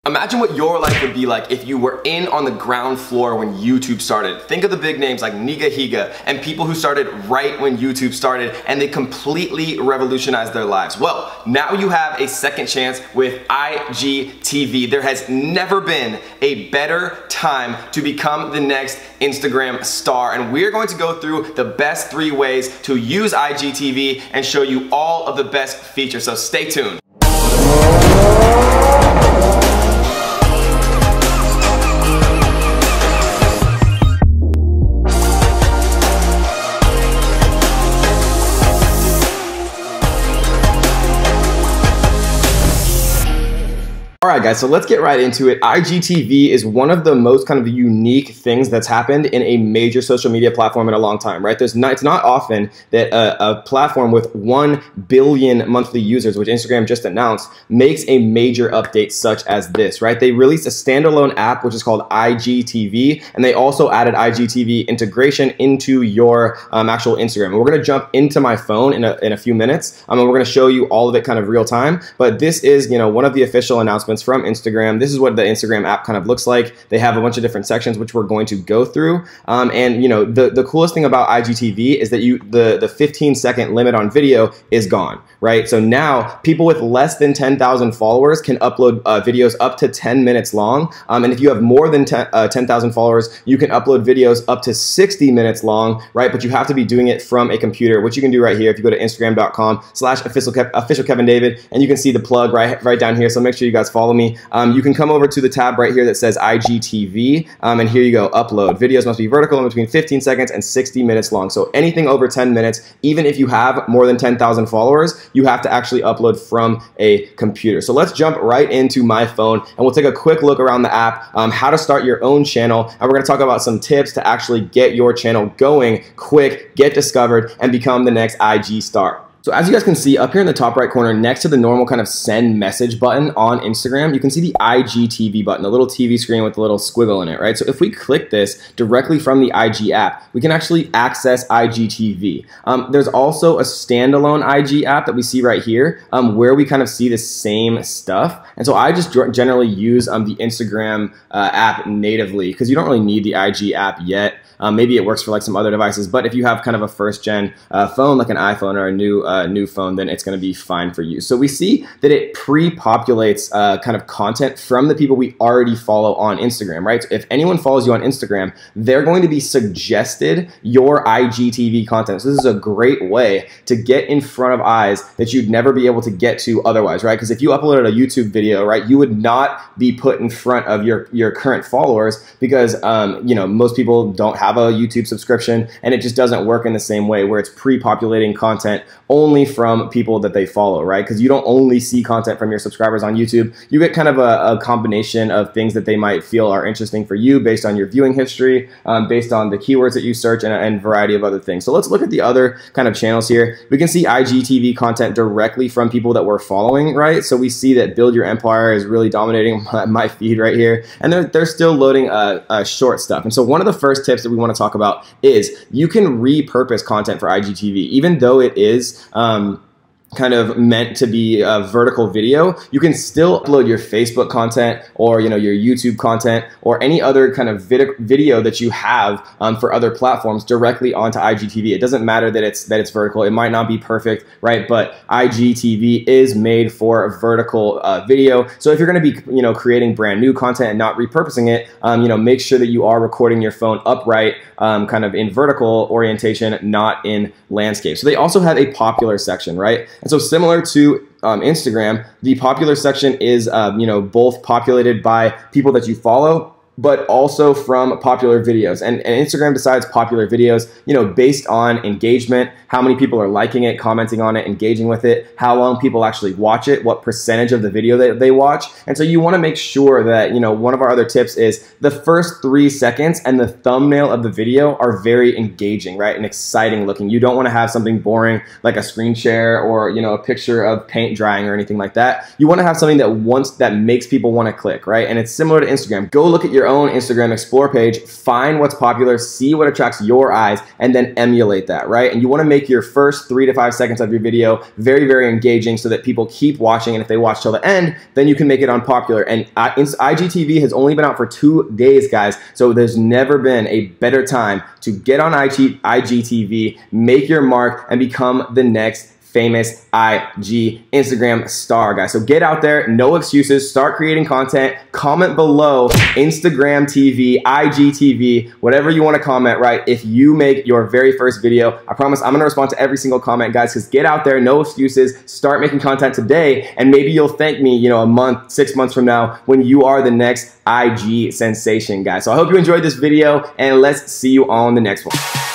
Imagine what your life would be like if you were in on the ground floor when YouTube started. Think of the big names like Niga Higa and people who started right when YouTube started and they completely revolutionized their lives. Well, now you have a second chance with IGTV. There has never been a better time to become the next Instagram star, and we're going to go through the best 3 ways to use IGTV and show you all of the best features, so stay tuned. Alright guys, so let's get right into it. IGTV is one of the most kind of unique things that's happened in a major social media platform in a long time, right? It's not often that a platform with 1 billion monthly users, which Instagram just announced, makes a major update such as this, right? They released a standalone app, which is called IGTV, and they also added IGTV integration into your actual Instagram. And we're going to jump into my phone in a few minutes, and we're going to show you all of it kind of real time, but this is, you know, one of the official announcements from Instagram. This is what the Instagram app kind of looks like. They have a bunch of different sections which we're going to go through. And you know, the coolest thing about IGTV is that the 15-second limit on video is gone, right? So now people with less than 10,000 followers can upload videos up to 10 minutes long. And if you have more than 10,000 followers, you can upload videos up to 60 minutes long, right? But you have to be doing it from a computer, which you can do right here if you go to instagram.com/official_KevinDavid, and you can see the plug right down here. So make sure you guys follow me. You can come over to the tab right here that says IGTV, and here you go, upload. Videos must be vertical and between 15 seconds and 60 minutes long. So anything over 10 minutes, even if you have more than 10,000 followers, you have to actually upload from a computer. So let's jump right into my phone and we'll take a quick look around the app, how to start your own channel, and we're going to talk about some tips to actually get your channel going quick, get discovered, and become the next IG star. So as you guys can see up here in the top right corner next to the normal kind of send message button on Instagram, you can see the IGTV button, a little TV screen with a little squiggle in it, right? So if we click this directly from the IG app, we can actually access IGTV. There's also a standalone IG app that we see right here where we kind of see the same stuff. And so I just generally use the Instagram app natively because you don't really need the IG app yet. Maybe it works for like some other devices, but if you have kind of a first gen phone like an iPhone or a new phone, then it's going to be fine for you. So we see that it pre-populates kind of content from the people we already follow on Instagram, right? So if anyone follows you on Instagram, they're going to be suggested your IGTV content. So this is a great way to get in front of eyes that you'd never be able to get to otherwise, right? Because if you uploaded a YouTube video, right, you would not be put in front of your current followers because you know, most people don't have a YouTube subscription, and it just doesn't work in the same way where it's pre-populating content only from people that they follow, right? Because you don't only see content from your subscribers on YouTube. You get kind of a combination of things that they might feel are interesting for you based on your viewing history, based on the keywords that you search, and a variety of other things. So let's look at the other kind of channels here. We can see IGTV content directly from people that we're following, right? So we see that Build Your Empire is really dominating my feed right here, and they're still loading short stuff. And so one of the first tips that we want to talk about is you can repurpose content for IGTV, even though it is kind of meant to be a vertical video. You can still upload your Facebook content or, you know, your YouTube content or any other kind of video that you have for other platforms directly onto IGTV. It doesn't matter that it's vertical. It might not be perfect, right? But IGTV is made for a vertical video. So if you're going to be, you know, creating brand new content and not repurposing it, you know, make sure that you are recording your phone upright, kind of in vertical orientation, not in landscape. So they also have a popular section, right? And so similar to Instagram, the popular section is, you know, both populated by people that you follow, but also from popular videos. And Instagram decides popular videos, you know, based on engagement, how many people are liking it, commenting on it, engaging with it, how long people actually watch it, what percentage of the video that they watch. And so you want to make sure that, you know, one of our other tips is the first 3 seconds and the thumbnail of the video are very engaging, right? And exciting looking. You don't want to have something boring like a screen share or, you know, a picture of paint drying or anything like that. You want to have something that makes people want to click, right? And it's similar to Instagram. Go look at your your own Instagram Explore page, find what's popular, see what attracts your eyes, and then emulate that, right? And you want to make your first 3 to 5 seconds of your video very, very engaging so that people keep watching, and if they watch till the end, then you can make it unpopular. And IGTV has only been out for 2 days, guys, so there's never been a better time to get on IGTV, make your mark, and become the next famous IG Instagram star, guys. So get out there, no excuses, start creating content, comment below Instagram TV, IGTV, whatever you want to comment, right? If you make your very first video, I promise I'm going to respond to every single comment, guys, because get out there, no excuses, start making content today, and maybe you'll thank me, you know, a month, 6 months from now when you are the next IG sensation, guys. So I hope you enjoyed this video, and let's see you on the next one.